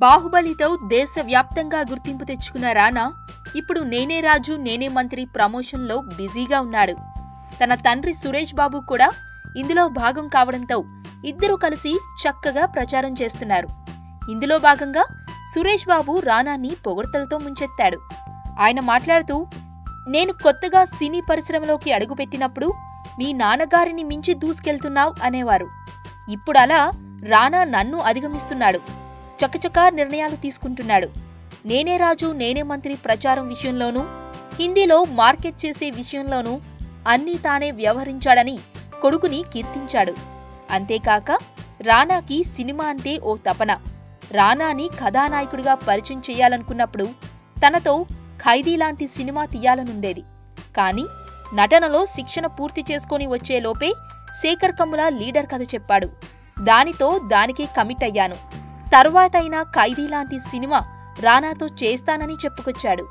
బాహుబలితో దేశవ్యాప్తంగా గుర్తింపు తెచ్చుకున్న రానా ఇప్పుడు నేనే రాజు నేనే మంత్రి ప్రమోషన్లో బిజీగా ఉన్నాడు. తన తండ్రి సురేష్ బాబు కూడా ఇందులో భాగం కావడంతో ఇద్దరూ కలిసి చక్కగా ప్రచారం చేస్తున్నారు. ఇందులో భాగంగా సురేష్ బాబు రానాని పొగడ్తలతో ముంచెత్తాడు. ఆయన మాట్లాడుతూ, నేను కొత్తగా సినీ పరిశ్రమలోకి అడుగుపెట్టినప్పుడు మీ నాన్నగారిని మించి దూసుకెళ్తున్నావ్ అనేవారు. ఇప్పుడు అలా రానా నన్ను అధిగమిస్తున్నాడు. చకచకా నిర్ణయాలు తీసుకుంటున్నాడు. నేనే రాజు నేనే మంత్రి ప్రచారం విషయంలోనూ, హిందీలో మార్కెట్ చేసే విషయంలోనూ అన్నీ తానే వ్యవహరించాడని కొడుకుని కీర్తించాడు. అంతేకాక రానాకి సినిమా అంటే ఓ తపన. రానాని కథానాయకుడిగా పరిచయం చేయాలనుకున్నప్పుడు తనతో ఖైదీ లాంటి సినిమా తీయాలనుండేది. కానీ నటనలో శిక్షణ పూర్తి చేసుకొని వచ్చేలోపే శేఖర్ కమ్ముల లీడర్ కథ చెప్పాడు. దానితో దానికే కమిట్ అయ్యాను. తరువాతైనా ఖైదీ లాంటి సినిమా రానాతో చేస్తానని చెప్పుకొచ్చాడు.